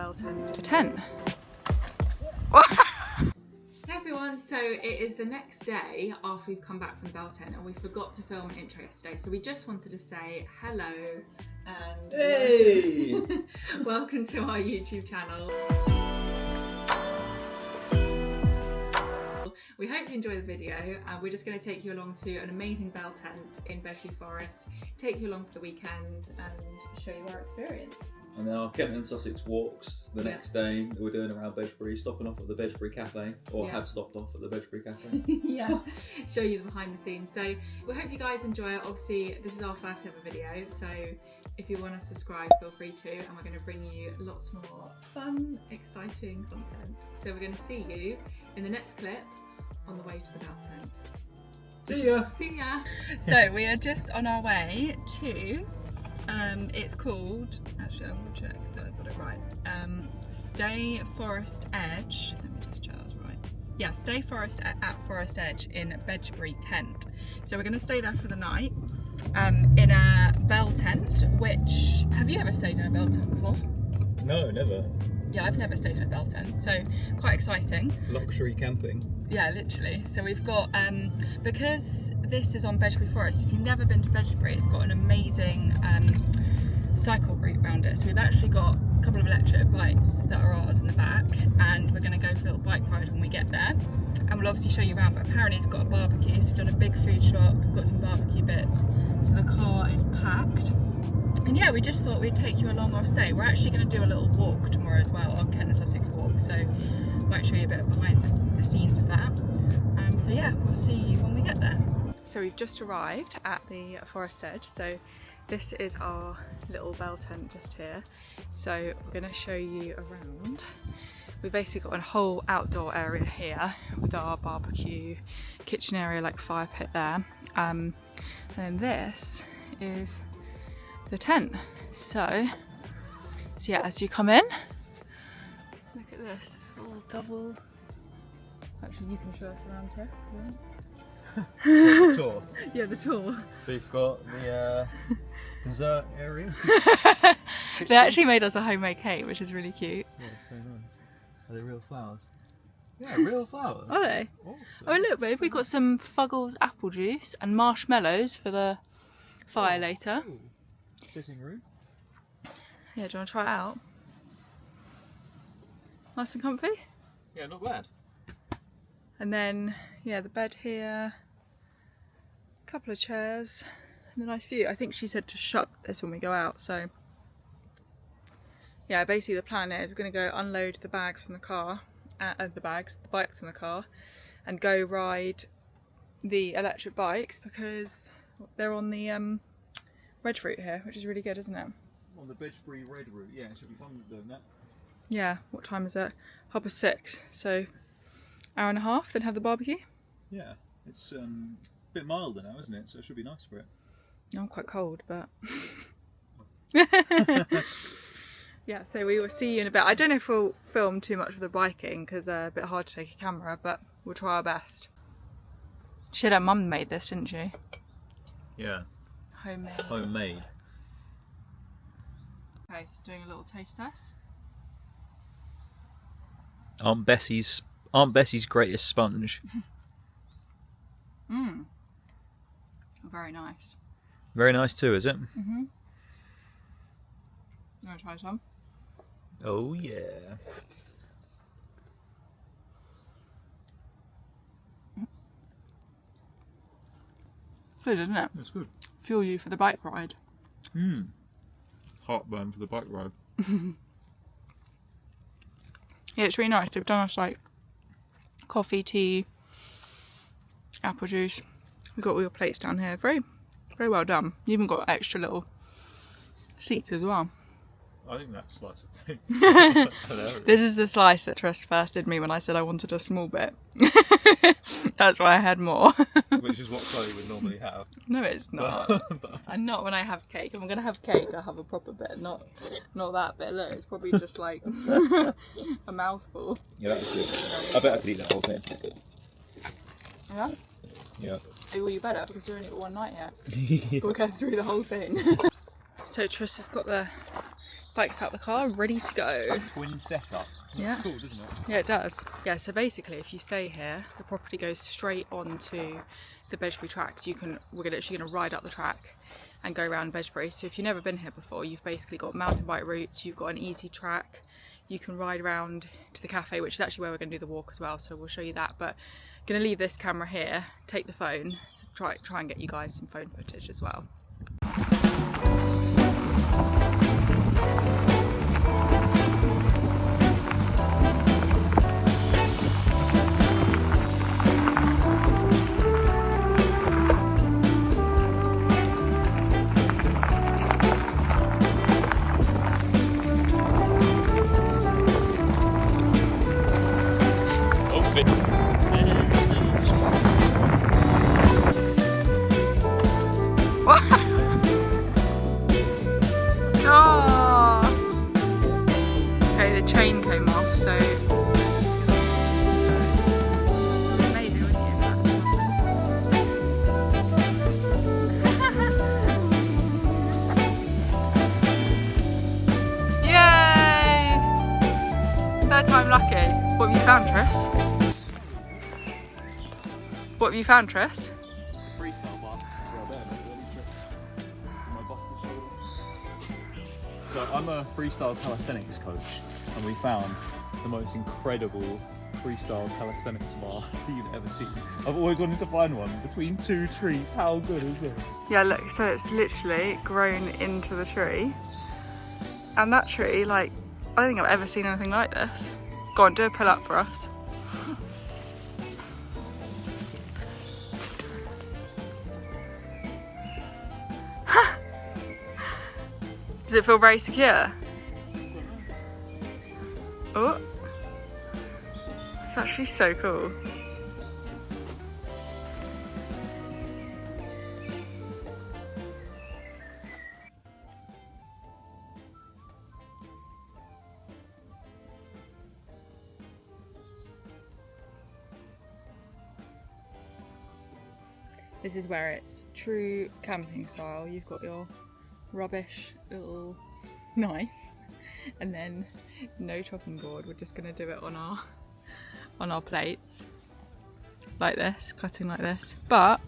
bell tent. Hey everyone, so it is the next day after we've come back from the bell tent and we forgot to film an intro yesterday, so we just wanted to say hello and hey! welcome to our YouTube channel. We hope you enjoy the video, and we're just going to take you along to an amazing bell tent in Bedgebury Forest, take you along for the weekend and show you our experience. And then our Kent and Sussex walks the next day that we're doing around Bedgebury, stopping off at the Bedgebury Café, or have stopped off at the Bedgebury Café. Yeah, show you the behind the scenes. So we hope you guys enjoy it. Obviously this is our first ever video, so if you want to subscribe, feel free to, and we're going to bring you lots more fun, exciting content. So we're going to see you in the next clip on the way to the bell tent. See ya! See ya! So we are just on our way to, it's called, actually I will check that I got it right, Stay Forest Edge, let me just check that's right. Yeah, Stay Forest at Forest Edge in Bedgebury, Kent. So we're going to stay there for the night in a bell tent, which, have you ever stayed in a bell tent before? No, never. Yeah, I've never stayed in a bell tent, so quite exciting. Luxury camping. Yeah, literally. So we've got, because this is on Bedgebury Forest, if you've never been to Bedgebury, it's got an amazing cycle route around it. So we've actually got a couple of electric bikes that are ours in the back, and we're going to go for a little bike ride when we get there. And we'll obviously show you around, but apparently it's got a barbecue, so we've done a big food shop, we've got some barbecue bits. So the car is packed. And yeah, we just thought we'd take you along our stay. We're actually going to do a little walk tomorrow as well, our Kent and Sussex walk, so might show you a bit behind the scenes of that. So yeah, we'll see you when we get there. So we've just arrived at the Forest Edge, so this is our little bell tent just here. So we're going to show you around. We've basically got a whole outdoor area here with our barbecue, kitchen area, like fire pit there. And then this is the tent. So yeah, as you come in, look at this, it's all double. Actually, you can show us around, Chris. The tour. Yeah, the tour. So you've got the dessert area. They actually made us a homemade cake, which is really cute. Yeah, it's so nice. Are they real flowers? Yeah, real flowers. Are they? Awesome. Oh look babe, we've got some Fuggles apple juice and marshmallows for the fire later. Ooh. Sitting room. Yeah, do you want to try it out? Nice and comfy? Yeah, not bad. And then, yeah, the bed here, a couple of chairs, and a nice view. I think she said to shut this when we go out, so yeah, basically the plan is we're going to go unload the bags from the car, the bikes from the car, and go ride the electric bikes because they're on the red route here, which is really good, isn't it? On the Bedgebury red route, yeah, it should be fun doing that. Yeah, what time is it? 6:30, so hour and a half, then have the barbecue. Yeah, it's a bit milder now, isn't it? So it should be nice for it. I'm quite cold, but yeah, so we will see you in a bit. I don't know if we'll film too much of the biking because a bit hard to take a camera, but we'll try our best. She said her mum made this, didn't she? Yeah. Homemade. Homemade. Okay, so doing a little taste test. Aunt Bessie's greatest sponge. Mmm. Very nice. Very nice too, is it? Mm-hmm. You want to try some? Oh yeah. Good, isn't it? That's good. Fuel you for the bike ride. Mmm. Heartburn for the bike ride. Yeah, it's really nice. They've done us like coffee, tea, apple juice. We've got all your plates down here. Very, very well done. You even got extra little seats as well. I think that slice of cake. This is the slice that Tress first did me when I said I wanted a small bit. That's why I had more. Which is what Chloe would normally have. No, it's not. And not when I have cake. If I'm going to have cake, I'll have a proper bit, not that bit. Look, it's probably just like a mouthful. Yeah, that was good. I bet I could eat that whole thing. Yeah? Yeah. Well, you better, because you've only got one night yet. We'll go through the whole thing. So Triss has got the Bike's out the car, ready to go. Twin setup. Yeah. Looks cool, doesn't it? Yeah, it does. Yeah, so basically if you stay here, the property goes straight onto the Bedgebury tracks. We're literally gonna ride up the track and go around Bedgebury. So if you've never been here before, you've basically got mountain bike routes, you've got an easy track, you can ride around to the cafe, which is actually where we're gonna do the walk as well, so we'll show you that. But gonna leave this camera here, take the phone, so try and get you guys some phone footage as well. Okay, the chain came off, so amazing, wouldn't you? Yay! Third time lucky. What have you found, Tris? What have you found, Tris? Freestyle bar. So I'm a freestyle calisthenics coach, and we found the most incredible freestyle calisthenics bar you've ever seen. I've always wanted to find one between two trees. How good is this? Yeah, look, so it's literally grown into the tree. And that tree, like, I don't think I've ever seen anything like this. Go on, do a pull up for us. Does it feel very secure? Oh, it's actually so cool. This is where it's true camping style. You've got your rubbish little knife and then no chopping board. We're just gonna do it on our plates like this, cutting like this, but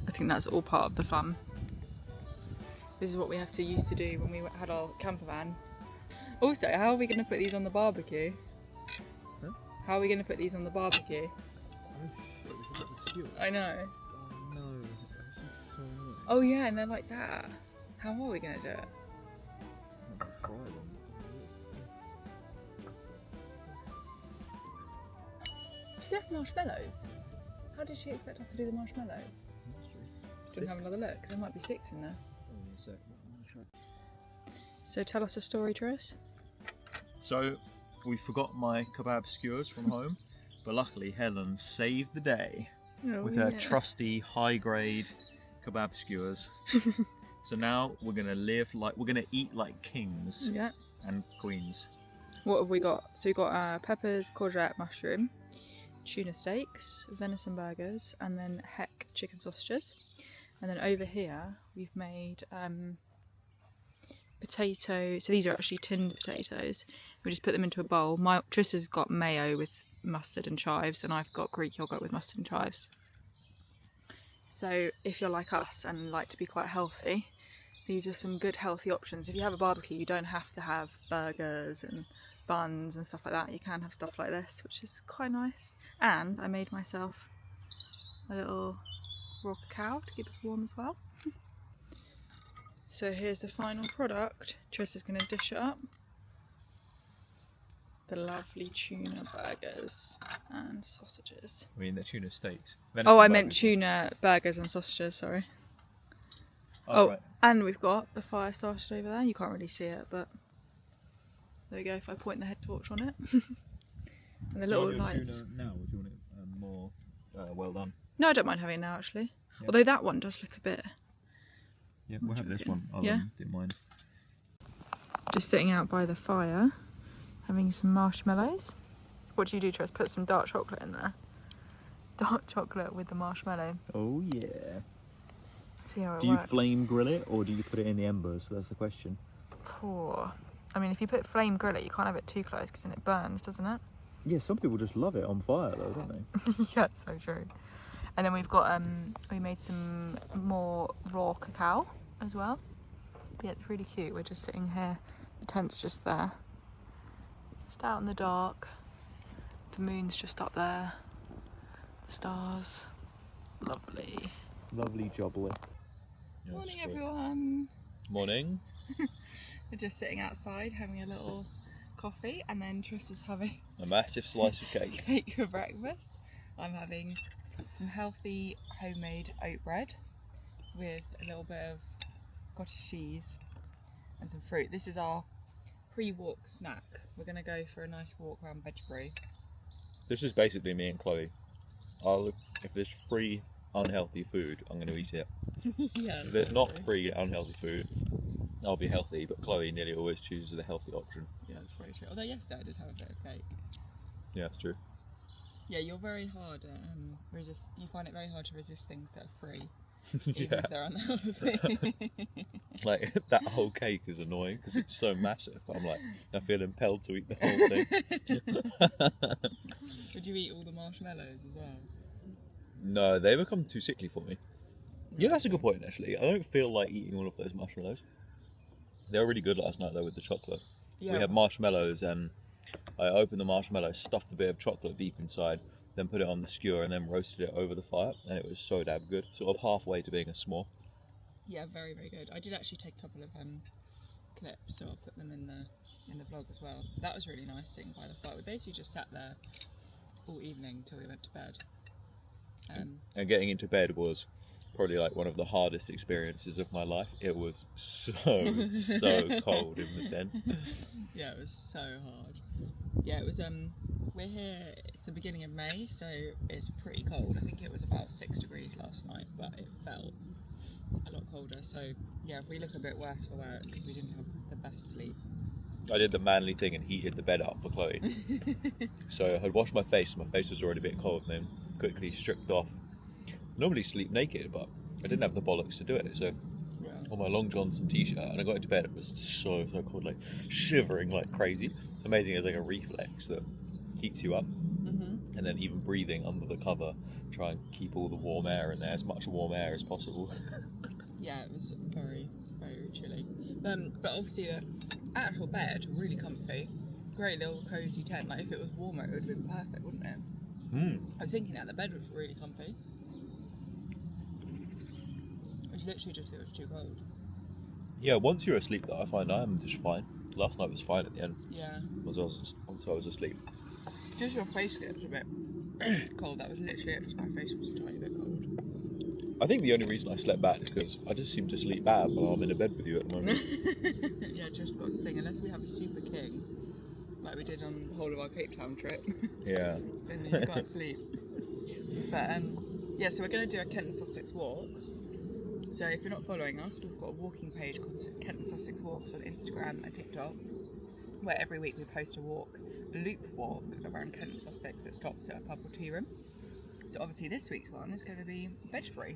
I think that's all part of the fun. This is what we used to do when we had our camper van. Also, how are we gonna put these on the barbecue? Huh? How are we gonna put these on the barbecue? Oh shit, we forgot the skewers. I know. Oh no, it's actually so annoying. Oh yeah, and they're like that. How are we gonna do it? Fry them. She left marshmallows. How did she expect us to do the marshmallows? That's true. Can we have another look? There might be 6 in there. Oh, in a sec. I'm gonna try. So tell us a story, Tris. So we forgot my kebab skewers from home, but luckily Helen saved the day with her trusty high-grade kebab skewers. So now we're gonna eat like kings and queens. What have we got? So we've got peppers, courgette, mushroom, tuna steaks, venison burgers, and then heck chicken sausages. And then over here we've made potatoes. So these are actually tinned potatoes. We just put them into a bowl. Tris has got mayo with mustard and chives, and I've got Greek yogurt with mustard and chives. So if you're like us and like to be quite healthy, these are some good healthy options. If you have a barbecue, you don't have to have burgers and buns and stuff like that. You can have stuff like this, which is quite nice. And I made myself a little raw cacao to keep us warm as well. So here's the final product. Tris is going to dish it up. The lovely tuna burgers and sausages. I mean, the tuna steaks. Oh, I meant tuna burgers and sausages, sorry. Oh, right. And we've got the fire started over there. You can't really see it, but there we go, if I point the head torch on it. And the little lights. Tuna now, or do you want it more well done? No, I don't mind having it now, actually. Yep. Although that one does look a bit... Yeah, we'll have this one. I didn't mind. Just sitting out by the fire, having some marshmallows. What do you do, Tris? Put some dark chocolate in there. Dark chocolate with the marshmallow. Oh yeah. See how it Do you works. flame grill it or do you put it in the embers? So that's the question. Poor. I mean, if you put flame grill it, you can't have it too close because then it burns, doesn't it? Yeah, some people just love it on fire though, don't they? Yeah, it's so true. And then we've got, we made some more raw cacao as well. Yeah, it's really cute. We're just sitting here. The tent's just there. Just out in the dark. The moon's just up there. The stars. Lovely. Lovely jubbly. Morning, everyone. Morning. We're just sitting outside having a little coffee, and then Triss is having A massive slice of cake. cake for breakfast. I'm having some healthy homemade oat bread with a little bit of cottage cheese and some fruit. This is our pre-walk snack. We're going to go for a nice walk around Bedgebury. This is basically me and Chloe. If there's free unhealthy food, I'm going to eat it. Yeah. If there's not free unhealthy food, I'll be healthy, but Chloe nearly always chooses the healthy option. Yeah, that's pretty true. Although yesterday I did have a bit of cake. Yeah, that's true. Yeah, you're very hard at resist. You find it very hard to resist things that are free, even Yeah. if they're unhealthy. Like, that whole cake is annoying because it's so massive, but I'm like, I feel impelled to eat the whole thing. Would you eat all the marshmallows as well? No, they become too sickly for me. Yeah, that's a good point actually. I don't feel like eating all of those marshmallows. They were really good last night though with the chocolate. Yeah. We had marshmallows and I opened the marshmallow, stuffed a bit of chocolate deep inside, then put it on the skewer and then roasted it over the fire, and it was so damn good. Sort of halfway to being a s'more. Yeah, very, very good. I did actually take a couple of clips, so I'll put them in the vlog as well. That was really nice sitting by the fire. We basically just sat there all evening till we went to bed. And getting into bed was probably like one of the hardest experiences of my life. It was so cold in the tent. Yeah, it was so hard. Yeah, it was we're here, it's the beginning of May, so it's pretty cold. I think it was about 6 degrees last night, but it felt a lot colder. So yeah, if we look a bit worse for wear, it's because we didn't have the best sleep. I did the manly thing and heated the bed up for Chloe. So I had washed my face was already a bit cold, and then quickly stripped off. I normally sleep naked, but I didn't have the bollocks to do it, so Yeah. on my long johns and t-shirt, and I got into bed, it was so cold, like shivering like crazy. It's amazing, it's like a reflex that heats you up. Mm-hmm. And then even breathing under the cover, try and keep all the warm air in there, as much warm air as possible. Yeah, it was very, very chilly. But obviously the actual bed, really comfy. Great little cosy tent. Like if it was warmer, it would have been perfect, wouldn't it? I was thinking that the bed was really comfy. It was literally just, it was too cold. Yeah, once you're asleep though, I find I am just fine. Last night was fine at the end. Yeah. Once I was asleep. Just your face gets a bit cold. That was literally it. Just my face was a tiny bit cold. I think the only reason I slept bad is because I just seem to sleep bad while I'm in a bed with you at the moment. Yeah, just got this thing. Unless we have a super king, like we did on the whole of our Cape Town trip, Yeah. then you can't sleep. But yeah, so we're going to do a Kent and Sussex walk. So if you're not following us, we've got a walking page called Kent and Sussex Walks on Instagram and TikTok, where every week we post a loop walk around Kent and Sussex that stops at a pub or tea room. So obviously this week's one is going to be Bedgebury.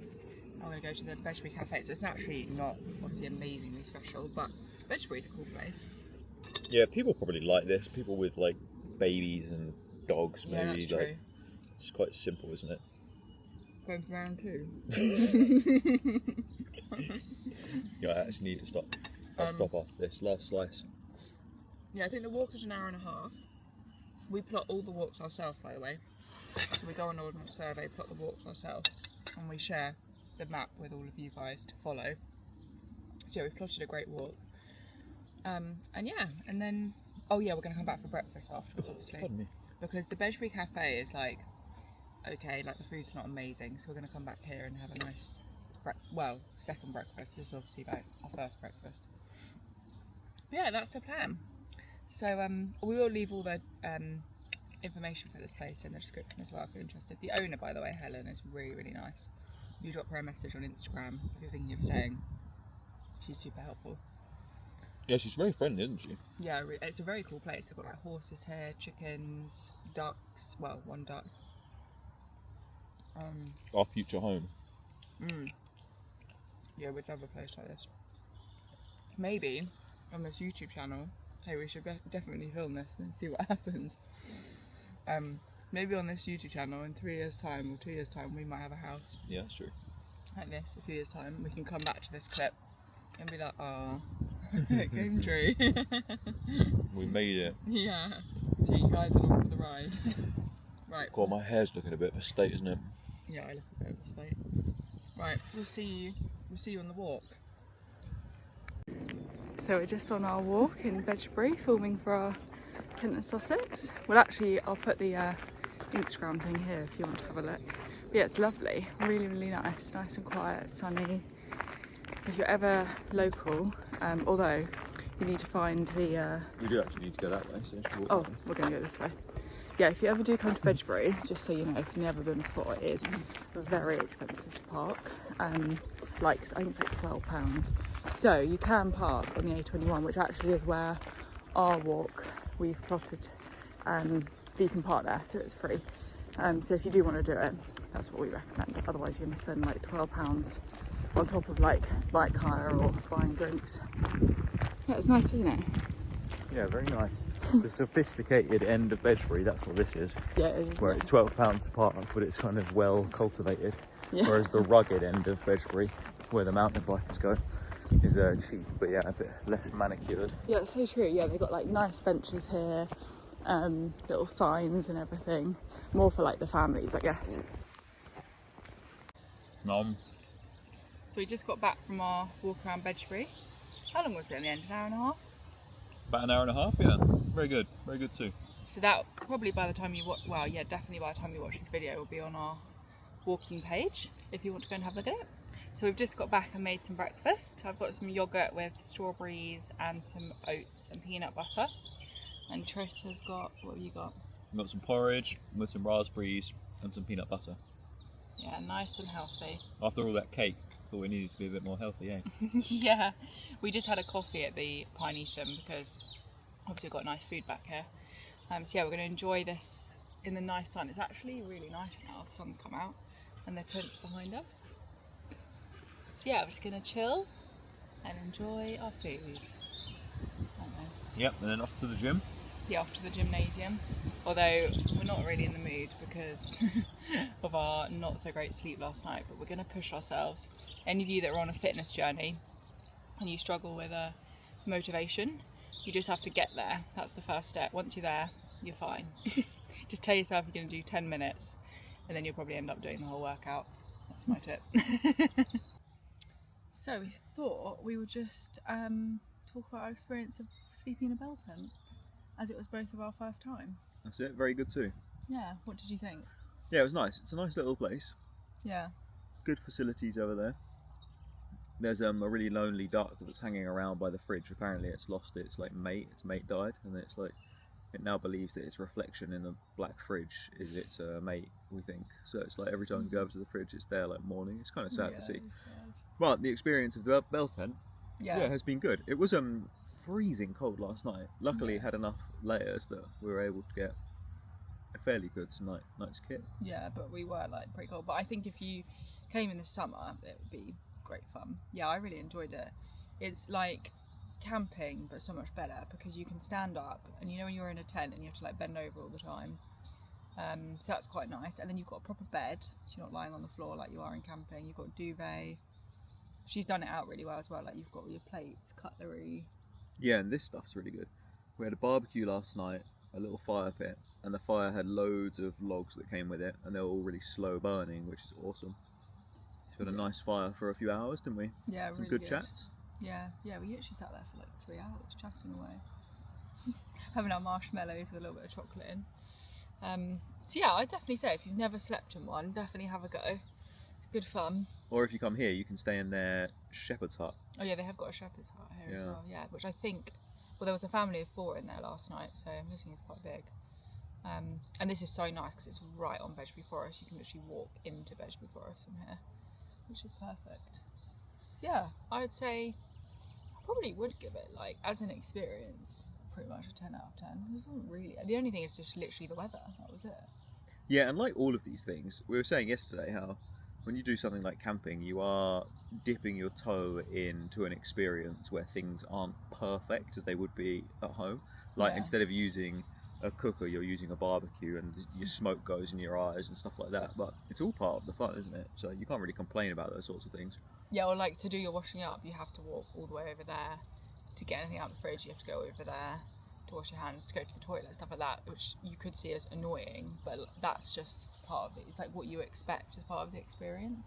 I'm going to go to the Bedgebury Café. So it's actually not obviously amazingly special, but Bedgebury's a cool place. Yeah, people probably like this. People with like babies and dogs, Yeah, maybe. that's Like, true. it's quite simple, isn't it? Going for round 2. Yeah, I actually need to stop. I'll stop off this last slice. Yeah, I think the walk is an hour and a half. We plot all the walks ourselves, by the way. So we go on an ordnance survey, plot the walks ourselves, and we share the map with all of you guys to follow. So yeah, we've plotted a great walk. And yeah, and then, oh yeah, we're going to come back for breakfast afterwards, obviously. Pardon me. Because the Bedgebury Café is like, okay, like the food's not amazing, so we're going to come back here and have a nice, second breakfast. This is obviously like our first breakfast. But yeah, that's the plan. So we will leave all the information for this place in the description as well if you're interested. The owner, by the way, Helen, is really, really nice. You drop her a message on Instagram if you're thinking of staying. She's super helpful. Yeah, she's very friendly, isn't she? Yeah, it's a very cool place. They've got like horses here, chickens, ducks, well, one duck. Our future home. Yeah, we'd love a place like this. Maybe on this YouTube channel, hey, we should definitely film this and see what happens. Maybe on this YouTube channel in 3 years' time or 2 years' time, we might have a house. Yeah, that's true. Like this, a few years' time, we can come back to this clip and be like, oh, it came true. We made it. Yeah. So you guys along for the ride. Right. God, my hair's looking a bit of a state, isn't it? Yeah, I look a bit of a state. Right, we'll see you on the walk. So we're just on our walk in Bedgebury, filming for our Kent and Sussex. Well, actually, I'll put the Instagram thing here if you want to have a look. But yeah, it's lovely, really, really nice and quiet, sunny. If you're ever local, although you need to find the... We do actually need to go that way, so let's walk Oh, down. we're going to go this way. Yeah, if you ever do come to Bedgebury, just so you know, if you've never been before, it is very expensive to park. I think it's like £12. So you can park on the A21, which actually is where our walk we've plotted. You can park there, so it's free. So if you do want to do it, that's what we recommend. Otherwise, you're going to spend like £12 on top of like bike hire or buying drinks. Yeah, it's nice, isn't it? Yeah, very nice. The sophisticated end of Bedgebury, that's what this is. Yeah, it is. Where it's £12 to park, but it's kind of well cultivated. Yeah. Whereas the rugged end of Bedgebury, where the mountain bikers go, is cheap, but yeah, a bit less manicured. Yeah, it's so true. Yeah, they've got like nice benches here, little signs and everything. More for like the families, I guess. Nom. So we just got back from our walk around Bedgebury. How long was it in the end? An hour and a half? About an hour and a half, yeah. Very good too. So that probably by the time you watch, well, yeah, definitely by the time you watch this video, will be on our walking page if you want to go and have a look at it. So we've just got back and made some breakfast. I've got some yogurt with strawberries and some oats and peanut butter. And Tris has got, what have you got? We've got some porridge with some raspberries and some peanut butter. Yeah, nice and healthy. After all that cake, thought we needed to be a bit more healthy, eh? Yeah, we just had a coffee at the Pine Easham because obviously we've got nice food back here. So yeah, we're going to enjoy this in the nice sun. It's actually really nice now, the sun's come out and the tent's behind us. So yeah, we're just going to chill and enjoy our food. Yep, and then off to the gym. Yeah, off to the gymnasium. Although we're not really in the mood because of our not so great sleep last night, but we're going to push ourselves. Any of you that are on a fitness journey and you struggle with motivation, you just have to get there. That's the first step. Once you're there, you're fine. Just tell yourself you're going to do 10 minutes and then you'll probably end up doing the whole workout. That's my tip. So we thought we would just talk about our experience of sleeping in a bell tent, as it was both of our first time. That's it, very good too. Yeah, what did you think? Yeah, it was nice. It's a nice little place. Yeah. Good facilities over there. There's a really lonely duck that's hanging around by the fridge. Apparently it's lost its mate. Its mate died, and it's like it now believes that its reflection in the black fridge is its mate, we think. So it's like every time you go over to the fridge, it's there like morning. It's kind of sad to see. But the experience of the bell tent, yeah, has been good. It was freezing cold last night. Luckily, it had enough layers that we were able to get a fairly good night's kit. Yeah, but we were like pretty cold. But I think if you came in the summer, it would be great fun. Yeah, I really enjoyed it. It's like camping, but so much better because you can stand up, and you know when you're in a tent and you have to like bend over all the time. So that's quite nice. And then you've got a proper bed, so you're not lying on the floor like you are in camping. You've got a duvet. She's done it out really well as well. Like you've got all your plates, cutlery. Yeah, and this stuff's really good. We had a barbecue last night, a little fire pit, and the fire had loads of logs that came with it, and they were all really slow burning, which is awesome. So we had a nice fire for a few hours, didn't we? Yeah, some really good chats. Yeah, we actually sat there for like 3 hours chatting away. Having our marshmallows with a little bit of chocolate in. So yeah, I'd definitely say if you've never slept in one, definitely have a go. It's good fun. Or if you come here, you can stay in their shepherd's hut. Oh yeah, they have got a shepherd's hut here as well. Yeah, which I think, well, there was a family of 4 in there last night, so I'm guessing it's quite big. And this is so nice because it's right on Bedgebury Forest. You can literally walk into Bedgebury Forest from here, which is perfect. So yeah, I would say I probably would give it, like, as an experience, pretty much a 10 out of 10. It wasn't really, the only thing is just literally the weather. That was it. Yeah, and like all of these things, we were saying yesterday how when you do something like camping, you are dipping your toe into an experience where things aren't perfect as they would be at home. Like instead of using a cooker, you're using a barbecue, and your smoke goes in your eyes and stuff like that. But it's all part of the fun, isn't it? So you can't really complain about those sorts of things. Yeah, or like to do your washing up, you have to walk all the way over there. To get anything out of the fridge, you have to go over there. To wash your hands, to go to the toilet, stuff like that, which you could see as annoying, but that's just part of it. It's like what you expect as part of the experience.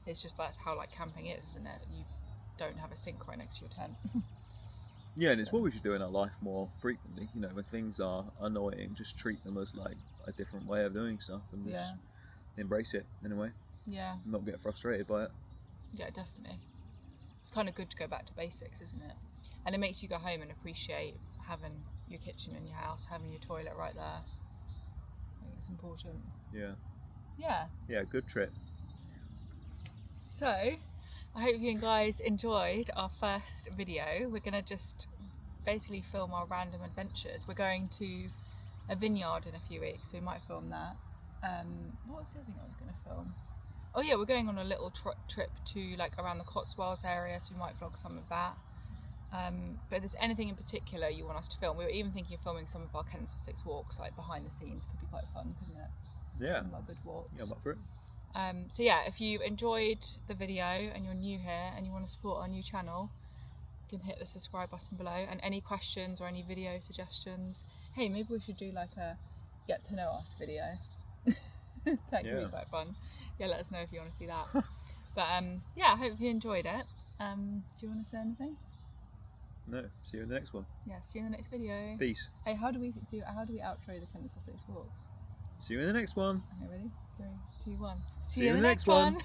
It's just that's how like camping is, isn't it? You don't have a sink right next to your tent. Yeah, and it's what we should do in our life more frequently. You know, when things are annoying, just treat them as like a different way of doing stuff, and just embrace it in a way. Yeah. Not get frustrated by it. Yeah, definitely. It's kind of good to go back to basics, isn't it? And it makes you go home and appreciate having your kitchen in your house, having your toilet right there. I think it's important. Yeah. Yeah. Yeah, good trip. So, I hope you guys enjoyed our first video. We're going to just basically film our random adventures. We're going to a vineyard in a few weeks, so we might film that. What was the other thing I was going to film? Oh yeah, we're going on a little trip to like around the Cotswolds area, so we might vlog some of that. But if there's anything in particular you want us to film, we were even thinking of filming some of our Kent and Sussex walks, like behind the scenes. Could be quite fun, couldn't it? Yeah. Some of our good walks. Yeah, I'm up for it. So yeah, if you enjoyed the video and you're new here and you want to support our new channel, you can hit the subscribe button below. And any questions or any video suggestions, hey, maybe we should do like a get to know us video. That could be quite fun. Yeah, let us know if you want to see that. But yeah, I hope you enjoyed it. Do you want to say anything? No, see you in the next one. Yeah, see you in the next video. Peace. Hey, how do we outro the Kent and Sussex walks? See you in the next one. Okay, ready? 3, 2, 1. See you in the next one.